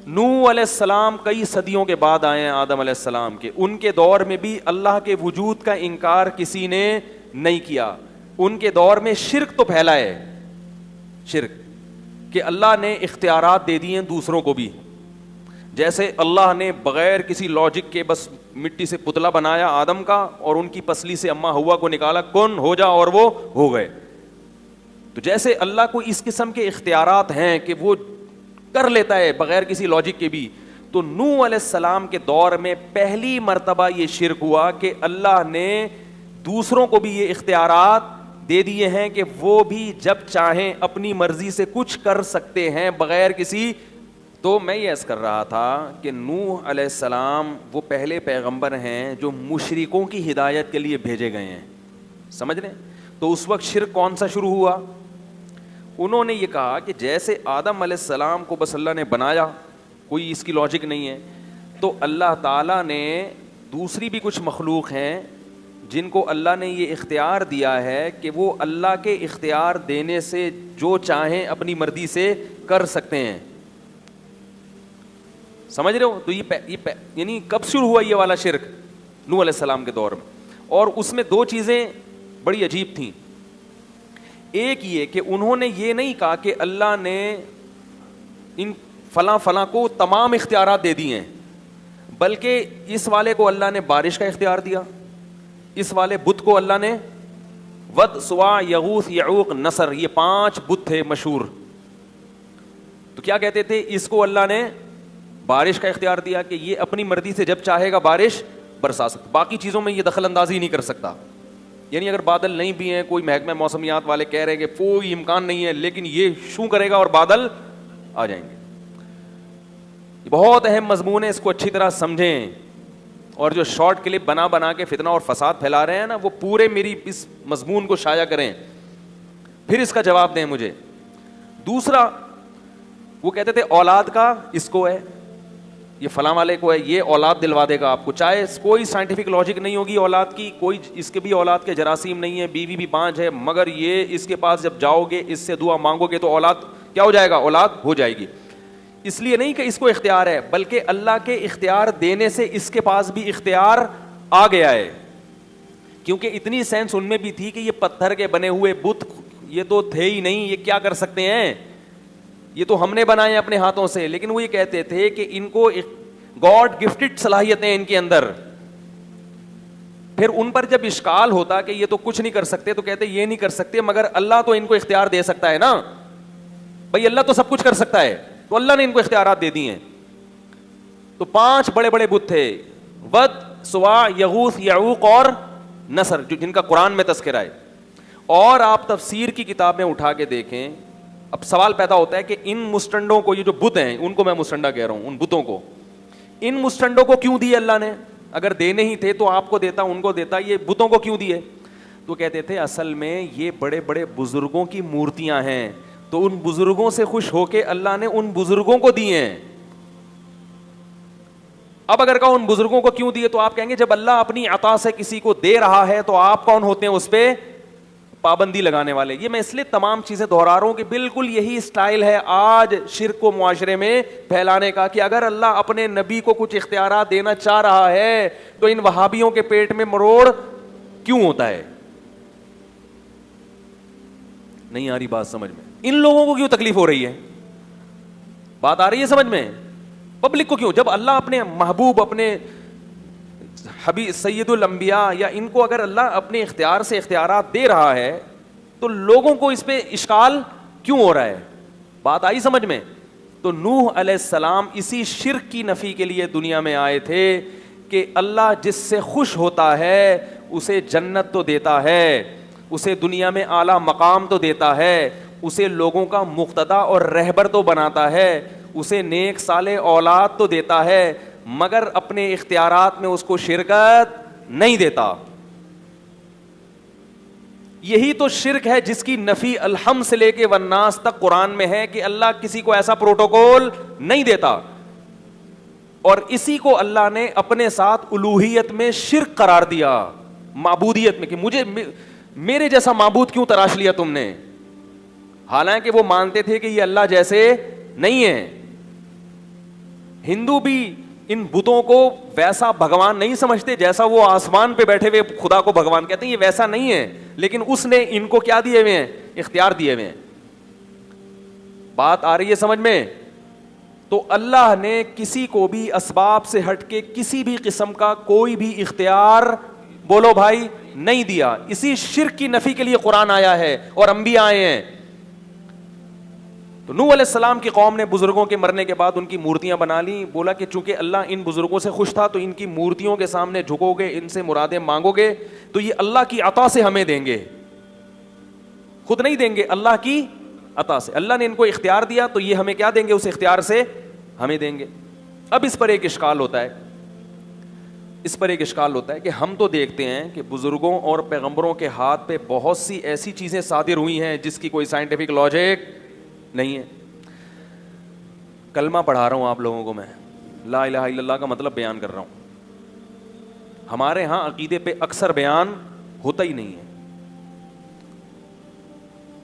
نوح علیہ السلام کئی صدیوں کے بعد آئے ہیں آدم علیہ السلام کے. ان کے دور میں بھی اللہ کے وجود کا انکار کسی نے نہیں کیا. ان کے دور میں شرک تو پھیلا ہے, شرک کہ اللہ نے اختیارات دے دیے ہیں دوسروں کو بھی. جیسے اللہ نے بغیر کسی لاجک کے بس مٹی سے پتلا بنایا آدم کا, اور ان کی پسلی سے اما ہوا کو نکالا, کن ہو جا, اور وہ ہو گئے. تو جیسے اللہ کو اس قسم کے اختیارات ہیں کہ وہ کر لیتا ہے بغیر کسی لاجک کے بھی, تو نوح علیہ السلام کے دور میں پہلی مرتبہ یہ شرک ہوا کہ اللہ نے دوسروں کو بھی یہ اختیارات دے دیے ہیں کہ وہ بھی جب چاہیں اپنی مرضی سے کچھ کر سکتے ہیں بغیر کسی. تو میں یہ عرض کر رہا تھا کہ نوح علیہ السلام وہ پہلے پیغمبر ہیں جو مشرکوں کی ہدایت کے لیے بھیجے گئے ہیں, سمجھ رہے ہیں. تو اس وقت شرک کون سا شروع ہوا؟ انہوں نے یہ کہا کہ جیسے آدم علیہ السلام کو بس اللہ نے بنایا, کوئی اس کی لاجک نہیں ہے, تو اللہ تعالیٰ نے دوسری بھی کچھ مخلوق ہیں جن کو اللہ نے یہ اختیار دیا ہے کہ وہ اللہ کے اختیار دینے سے جو چاہیں اپنی مرضی سے کر سکتے ہیں. سمجھ رہے ہو؟ تو یہ یعنی کب شروع ہوا یہ والا شرک؟ نوح علیہ السلام کے دور میں. اور اس میں دو چیزیں بڑی عجیب تھیں. ایک یہ کہ انہوں نے یہ نہیں کہا کہ اللہ نے ان فلاں فلاں کو تمام اختیارات دے دیے ہیں, بلکہ اس والے کو اللہ نے بارش کا اختیار دیا, اس والے بت کو اللہ نے ود, سوا, یغوث, یعوق, نصر, یہ 5 بت تھے مشہور. تو کیا کہتے تھے؟ اس کو اللہ نے بارش کا اختیار دیا کہ یہ اپنی مرضی سے جب چاہے گا بارش برسا سکتا, باقی چیزوں میں یہ دخل اندازی نہیں کر سکتا. یعنی اگر بادل نہیں بھی ہیں, کوئی محکمہ موسمیات والے کہہ رہے ہیں کہ کوئی امکان نہیں ہے, لیکن یہ شو کرے گا اور بادل آ جائیں گے. یہ بہت اہم مضمون ہے, اس کو اچھی طرح سمجھیں. اور جو شارٹ کلپ بنا کے فتنہ اور فساد پھیلا رہے ہیں نا, وہ پورے میری اس مضمون کو شائع کریں, پھر اس کا جواب دیں مجھے. دوسرا, وہ کہتے تھے اولاد کا اس کو ہے, یہ فلاں والے کو ہے, یہ اولاد دلوا دے گا آپ کو, چاہے کوئی سائنٹیفک لاجک نہیں ہوگی اولاد کی, کوئی اس کے بھی اولاد کے جراثیم نہیں ہے, بیوی بھی بانج ہے, مگر یہ اس کے پاس جب جاؤ گے, اس سے دعا مانگو گے تو اولاد کیا ہو جائے گا؟ اولاد ہو جائے گی. اس لیے نہیں کہ اس کو اختیار ہے, بلکہ اللہ کے اختیار دینے سے اس کے پاس بھی اختیار آ گیا ہے. کیونکہ اتنی سینس ان میں بھی تھی کہ یہ پتھر کے بنے ہوئے بت یہ تو تھے ہی نہیں, یہ کیا کر سکتے ہیں, یہ تو ہم نے بنائے اپنے ہاتھوں سے. لیکن وہ یہ کہتے تھے کہ ان کو گاڈ گفٹڈ صلاحیتیں ان کے اندر. پھر ان پر جب اشکال ہوتا کہ یہ تو کچھ نہیں کر سکتے, تو کہتے یہ نہیں کر سکتے, مگر اللہ تو ان کو اختیار دے سکتا ہے نا بھائی, اللہ تو سب کچھ کر سکتا ہے, تو اللہ نے ان کو اختیارات دے دی ہیں. تو 5 بڑے بڑے بت تھے, ود, سوا, یغوث, یعوق اور نصر, جن کا قرآن میں تذکرہ ہے. اور آپ تفسیر کی کتابیں اٹھا کے دیکھیں. اب سوال پیدا ہوتا ہے کہ ان مسٹنڈوں کو, یہ جو بت ہیں ان کو میں مسٹنڈا کہہ رہا ہوں, ان بتوں کو, ان مسٹنڈوں کو کیوں دیے اللہ نے؟ اگر دینے ہی تھے تو آپ کو دیتا, ان کو دیتا, یہ بتوں کو کیوں دیے؟ تو کہتے تھے اصل میں یہ بڑے بڑے بزرگوں کی مورتیاں ہیں, تو ان بزرگوں سے خوش ہو کے اللہ نے ان بزرگوں کو دیے ہیں. اب اگر کہو ان بزرگوں کو کیوں دیے, تو آپ کہیں گے جب اللہ اپنی عطا سے کسی کو دے رہا ہے تو آپ کون ہوتے ہیں اس پہ پابندی لگانے والے. یہ میں اس لیے تمام چیزیں دہرا رہا ہوں کہ بالکل یہی سٹائل ہے آج شرک کو معاشرے میں پھیلانے کا, کہ اگر اللہ اپنے نبی کو کچھ اختیارات دینا چاہ رہا ہے تو ان وہابیوں کے پیٹ میں مروڑ کیوں ہوتا ہے؟ نہیں آ رہی بات سمجھ میں؟ ان لوگوں کو کیوں تکلیف ہو رہی ہے؟ بات آ رہی ہے سمجھ میں؟ پبلک کو کیوں؟ جب اللہ اپنے محبوب, اپنے حبیب سید الانبیاء, یا ان کو اگر اللہ اپنے اختیار سے اختیارات دے رہا ہے تو لوگوں کو اس پہ اشکال کیوں ہو رہا ہے؟ بات آئی سمجھ میں؟ تو نوح علیہ السلام اسی شرک کی نفی کے لیے دنیا میں آئے تھے کہ اللہ جس سے خوش ہوتا ہے اسے جنت تو دیتا ہے, اسے دنیا میں اعلیٰ مقام تو دیتا ہے, اسے لوگوں کا مقتدا اور رہبر تو بناتا ہے, اسے نیک صالح اولاد تو دیتا ہے, مگر اپنے اختیارات میں اس کو شرکت نہیں دیتا. یہی تو شرک ہے جس کی نفی الحم سے لے کے والناس تک قرآن میں ہے کہ اللہ کسی کو ایسا پروٹوکول نہیں دیتا, اور اسی کو اللہ نے اپنے ساتھ الوہیت میں شرک قرار دیا, معبودیت میں, کہ مجھے میرے جیسا معبود کیوں تراش لیا تم نے, حالانکہ وہ مانتے تھے کہ یہ اللہ جیسے نہیں ہے. ہندو بھی ان بتوں کو ویسا بھگوان نہیں سمجھتے جیسا وہ آسمان پہ بیٹھے ہوئے خدا کو بھگوان کہتے ہیں، یہ ویسا نہیں ہے، لیکن اس نے ان کو کیا دیے ہوئے ہیں؟ اختیار دیے ہوئے ہیں. بات آ رہی ہے سمجھ میں؟ تو اللہ نے کسی کو بھی اسباب سے ہٹ کے کسی بھی قسم کا کوئی بھی اختیار، بولو بھائی، نہیں دیا. اسی شرک کی نفی کے لیے قرآن آیا ہے اور انبیاء آئے ہیں. تو نوح علیہ السلام کی قوم نے بزرگوں کے مرنے کے بعد ان کی مورتیاں بنا لی. بولا کہ چونکہ اللہ ان بزرگوں سے خوش تھا تو ان کی مورتیوں کے سامنے جھکو گے، ان سے مرادیں مانگو گے تو یہ اللہ کی عطا سے ہمیں دیں گے، خود نہیں دیں گے، اللہ کی عطا سے. اللہ نے ان کو اختیار دیا تو یہ ہمیں کیا دیں گے؟ اس اختیار سے ہمیں دیں گے. اب اس پر ایک اشکال ہوتا ہے کہ ہم تو دیکھتے ہیں کہ بزرگوں اور پیغمبروں کے ہاتھ پہ بہت سی ایسی چیزیں صادر ہوئی ہیں جس کی کوئی سائنٹیفک لاجک نہیں ہے. کلمہ پڑھا رہا ہوں آپ لوگوں کو، میں لا الہ الا اللہ کا مطلب بیان کر رہا ہوں. ہمارے ہاں عقیدے پہ اکثر بیان ہوتا ہی نہیں ہے.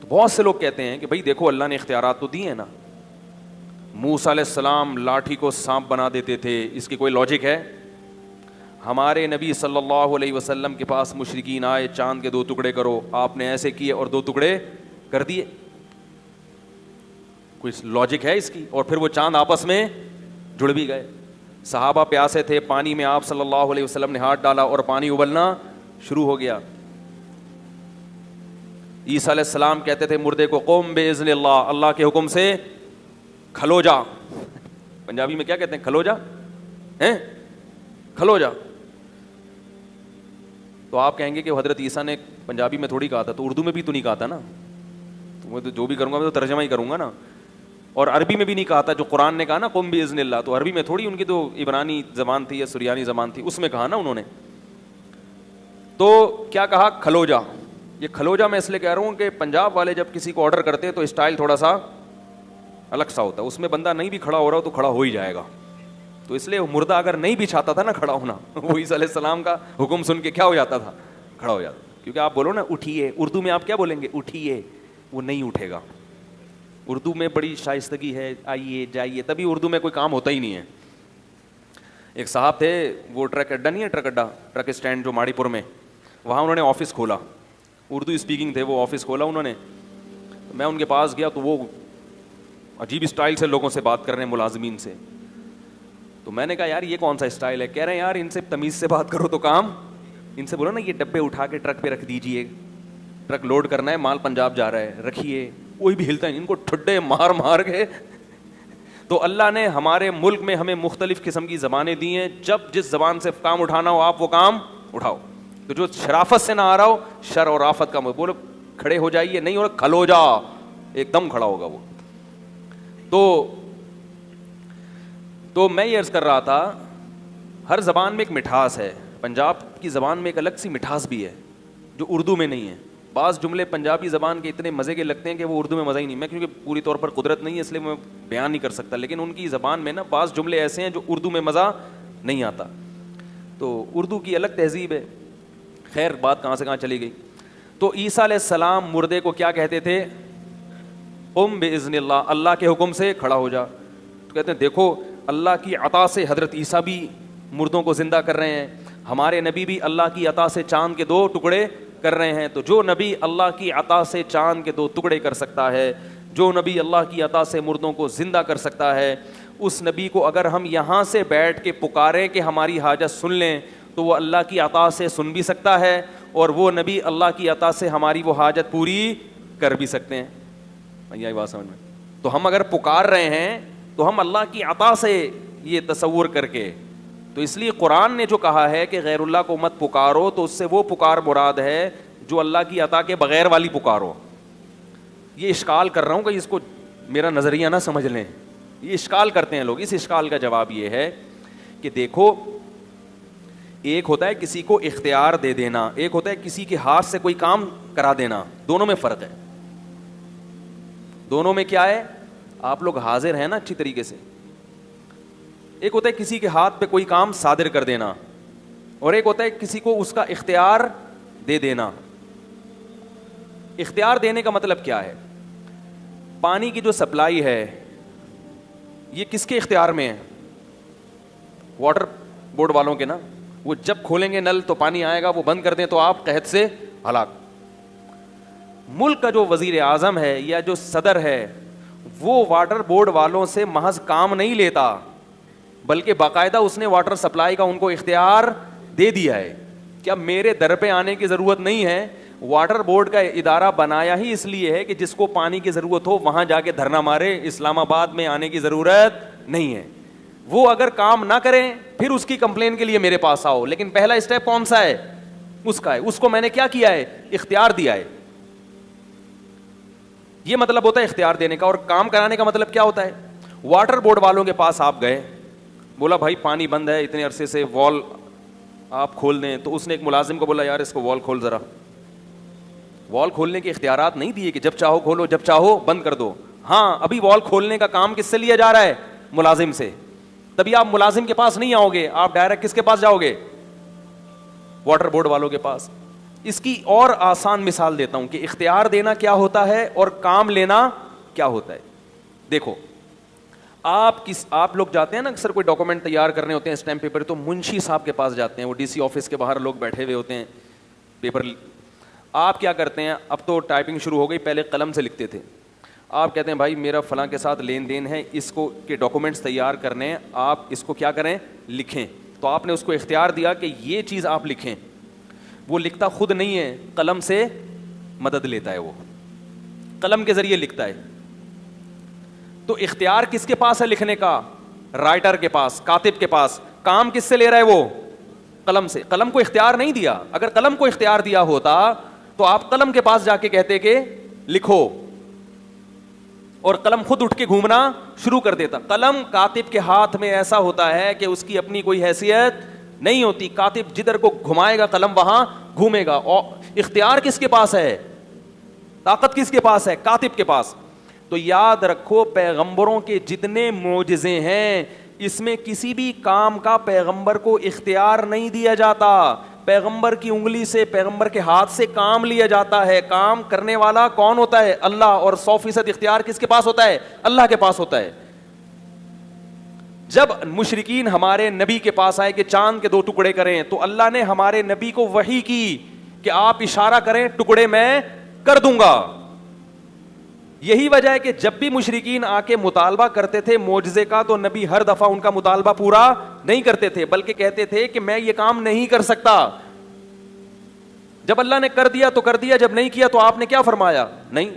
تو بہت سے لوگ کہتے ہیں کہ بھئی دیکھو اللہ نے اختیارات تو دیے ہیں نا، موسیٰ علیہ السلام لاٹھی کو سانپ بنا دیتے تھے، اس کی کوئی لاجک ہے؟ ہمارے نبی صلی اللہ علیہ وسلم کے پاس مشرکین آئے، چاند کے 2 ٹکڑے کرو، آپ نے ایسے کیے اور 2 ٹکڑے کر دیے، کوئی لاجک ہے اس کی؟ اور پھر وہ چاند آپس میں جڑ بھی گئے. صحابہ پیاسے تھے، پانی میں آپ صلی اللہ علیہ وسلم نے ہاتھ ڈالا اور پانی ابلنا شروع ہو گیا. عیسیٰ علیہ السلام کہتے تھے مردے کو قم باذن اللہ، اللہ کے حکم سے کھلو جا. پنجابی میں کیا کہتے ہیں؟ کھلو جا، ہیں کھلو جا. تو آپ کہیں گے کہ حضرت عیسیٰ نے پنجابی میں تھوڑی کہا تھا، تو اردو میں بھی تو نہیں کہا تھا نا. وہ تو جو بھی کروں گا میں تو ترجمہ ہی کروں گا نا. اور عربی میں بھی نہیں کہا تھا، جو قرآن نے کہا نا قم باذن اللہ، تو عربی میں تھوڑی، ان کی تو عبرانی زبان تھی یا سریانی زبان تھی، اس میں کہا نا انہوں نے. تو کیا کہا؟ کھلو جا. یہ کھلو جا میں اس لیے کہہ رہا ہوں کہ پنجاب والے جب کسی کو آرڈر کرتے ہیں تو اسٹائل تھوڑا سا الگ سا ہوتا ہے، اس میں بندہ نہیں بھی کھڑا ہو رہا ہو تو کھڑا ہو ہی جائے گا. تو اس لیے مردہ اگر نہیں بھی چاہتا تھا نا کھڑا ہونا، وہ عیسیٰ علیہ السلام کا حکم سن کے کیا ہو جاتا تھا؟ کھڑا ہو جاتا. کیونکہ آپ بولو نا اٹھیے، اردو میں آپ کیا بولیں گے؟ اٹھیے، وہ نہیں اٹھے گا. اردو میں بڑی شائستگی ہے، آئیے جائیے، تبھی اردو میں کوئی کام ہوتا ہی نہیں ہے. ایک صاحب تھے، وہ ٹرک اڈا نہیں ہے، ٹرک اڈا، ٹرک اسٹینڈ جو ماڑی پور میں، وہاں انہوں نے آفس کھولا. اردو اسپیکنگ تھے، وہ آفس کھولا انہوں نے. میں ان کے پاس گیا تو وہ عجیب اسٹائل سے لوگوں سے بات کر رہے ہیں، ملازمین سے. تو میں نے کہا یار یہ کون سا اسٹائل ہے؟ کہہ رہے ہیں یار ان سے تمیز سے بات کرو تو کام. ان سے بولو نا یہ ڈبے اٹھا کے ٹرک پہ رکھ دیجئے، ٹرک لوڈ کرنا ہے، مال پنجاب جا رہا ہے، رکھیے. کوئی بھی ہلتا ہے، ان کو ٹھڈے مار مار کے. تو اللہ نے ہمارے ملک میں ہمیں مختلف قسم کی زبانیں دی ہیں، جب جس زبان سے کام اٹھانا ہو آپ وہ کام اٹھاؤ. تو جو شرافت سے نہ آ رہا ہو، شر اور آفت کا بولو کھڑے ہو جائیے، نہیں ہو رہا کھلو جا، ایک دم کھڑا ہوگا وہ. تو میں یہ عرض کر رہا تھا، ہر زبان میں ایک مٹھاس ہے. پنجاب کی زبان میں ایک الگ سی مٹھاس بھی ہے جو اردو میں نہیں ہے. بعض جملے پنجابی زبان کے اتنے مزے کے لگتے ہیں کہ وہ اردو میں مزہ ہی نہیں. میں کیونکہ پوری طور پر قدرت نہیں ہے اس لیے میں بیان نہیں کر سکتا، لیکن ان کی زبان میں نا بعض جملے ایسے ہیں جو اردو میں مزہ نہیں آتا. تو اردو کی الگ تہذیب ہے. خیر بات کہاں سے کہاں چلی گئی. تو عیسیٰ علیہ السلام مردے کو کیا کہتے تھے؟ قم باذن اللہ، اللہ کے حکم سے کھڑا ہو جا. تو کہتے ہیں دیکھو اللہ کی عطا سے حضرت عیسیٰ بھی مردوں کو زندہ کر رہے ہیں، ہمارے نبی بھی اللہ کی عطا سے چاند کے 2 ٹکڑے کر رہے ہیں. تو جو نبی اللہ کی عطا سے چاند کے 2 ٹکڑے کر سکتا ہے، جو نبی اللہ کی عطا سے مردوں کو زندہ کر سکتا ہے، اس نبی کو اگر ہم یہاں سے بیٹھ کے پکاریں کہ ہماری حاجت سن لیں تو وہ اللہ کی عطا سے سن بھی سکتا ہے، اور وہ نبی اللہ کی عطا سے ہماری وہ حاجت پوری کر بھی سکتے ہیں. یہی بات سمجھ میں. تو ہم اگر پکار رہے ہیں تو ہم اللہ کی عطا سے یہ تصور کر کے. تو اس لیے قرآن نے جو کہا ہے کہ غیر اللہ کو مت پکارو، تو اس سے وہ پکار مراد ہے جو اللہ کی عطا کے بغیر والی پکارو. یہ اشکال کر رہا ہوں کہ اس کو میرا نظریہ نہ سمجھ لیں، یہ اشکال کرتے ہیں لوگ. اس اشکال کا جواب یہ ہے کہ دیکھو ایک ہوتا ہے کسی کو اختیار دے دینا، ایک ہوتا ہے کسی کے ہاتھ سے کوئی کام کرا دینا. دونوں میں فرق ہے. دونوں میں کیا ہے؟ آپ لوگ حاضر ہیں نا اچھی طریقے سے. ایک ہوتا ہے کسی کے ہاتھ پہ کوئی کام صادر کر دینا، اور ایک ہوتا ہے کسی کو اس کا اختیار دے دینا. اختیار دینے کا مطلب کیا ہے؟ پانی کی جو سپلائی ہے یہ کس کے اختیار میں ہے؟ واٹر بورڈ والوں کے نا, وہ جب کھولیں گے نل تو پانی آئے گا, وہ بند کر دیں تو آپ قحط سے ہلاک. ملک کا جو وزیر اعظم ہے یا جو صدر ہے وہ واٹر بورڈ والوں سے محض کام نہیں لیتا, بلکہ باقاعدہ اس نے واٹر سپلائی کا ان کو اختیار دے دیا ہے. کیا میرے در پہ آنے کی ضرورت نہیں ہے؟ واٹر بورڈ کا ادارہ بنایا ہی اس لیے ہے کہ جس کو پانی کی ضرورت ہو وہاں جا کے دھرنا مارے, اسلام آباد میں آنے کی ضرورت نہیں ہے. وہ اگر کام نہ کریں پھر اس کی کمپلین کے لیے میرے پاس آؤ, لیکن پہلا اسٹیپ کون سا ہے؟ اس کا ہے. اس کو میں نے کیا کیا ہے؟ اختیار دیا ہے. یہ مطلب ہوتا ہے اختیار دینے کا. اور کام کرانے کا مطلب کیا ہوتا ہے؟ واٹر بورڈ والوں کے پاس آپ گئے, بولا بھائی پانی بند ہے اتنے عرصے سے, وال آپ کھول دیں. تو اس نے ایک ملازم کو بولا یار اس کو وال کھول ذرا. وال کھولنے کے اختیارات نہیں دیے کہ جب چاہو کھولو جب چاہو بند کر دو. ہاں ابھی وال کھولنے کا کام کس سے لیا جا رہا ہے؟ ملازم سے. تبھی آپ ملازم کے پاس نہیں آؤ گے, آپ ڈائریکٹ کس کے پاس جاؤ گے؟ واٹر بورڈ والوں کے پاس. اس کی اور آسان مثال دیتا ہوں کہ اختیار دینا کیا ہوتا ہے اور کام لینا کیا ہوتا ہے. دیکھو آپ لوگ جاتے ہیں نا اکثر کوئی ڈاکومنٹ تیار کرنے ہوتے ہیں اسٹیمپ پیپر, تو منشی صاحب کے پاس جاتے ہیں, وہ ڈی سی آفس کے باہر لوگ بیٹھے ہوئے ہوتے ہیں پیپر. آپ کیا کرتے ہیں؟ اب تو ٹائپنگ شروع ہو گئی, پہلے قلم سے لکھتے تھے. آپ کہتے ہیں بھائی میرا فلاں کے ساتھ لین دین ہے, اس کو کے ڈاکومنٹس تیار کرنے ہیں, آپ اس کو کیا کریں؟ لکھیں. تو آپ نے اس کو اختیار دیا کہ یہ چیز آپ لکھیں. وہ لکھتا خود نہیں ہے, قلم سے مدد لیتا ہے, وہ قلم کے ذریعے لکھتا ہے. تو اختیار کس کے پاس ہے لکھنے کا؟ رائٹر کے پاس, کاتب کے پاس. کام کس سے لے رہا ہے وہ؟ قلم سے. قلم کو اختیار نہیں دیا. اگر قلم کو اختیار دیا ہوتا تو آپ قلم کے پاس جا کے کہتے کہ لکھو, اور قلم خود اٹھ کے گھومنا شروع کر دیتا. قلم کاتب کے ہاتھ میں ایسا ہوتا ہے کہ اس کی اپنی کوئی حیثیت نہیں ہوتی. کاتب جدھر کو گھمائے گا قلم وہاں گھومے گا. اور اختیار کس کے پاس ہے؟ طاقت کس کے پاس ہے؟ کاتب کے پاس. تو یاد رکھو پیغمبروں کے جتنے معجزے ہیں اس میں کسی بھی کام کا پیغمبر کو اختیار نہیں دیا جاتا. پیغمبر کی انگلی سے, پیغمبر کے ہاتھ سے کام لیا جاتا ہے. کام کرنے والا کون ہوتا ہے؟ اللہ. اور 100% اختیار کس کے پاس ہوتا ہے؟ اللہ کے پاس ہوتا ہے. جب مشرکین ہمارے نبی کے پاس آئے کہ چاند کے 2 ٹکڑے کریں, تو اللہ نے ہمارے نبی کو وحی کی کہ آپ اشارہ کریں ٹکڑے میں کر دوں گا. یہی وجہ ہے کہ جب بھی مشرکین آ کے مطالبہ کرتے تھے معجزے کا, تو نبی ہر دفعہ ان کا مطالبہ پورا نہیں کرتے تھے, بلکہ کہتے تھے کہ میں یہ کام نہیں کر سکتا. جب اللہ نے کر دیا تو کر دیا, جب نہیں کیا تو آپ نے کیا فرمایا؟ نہیں.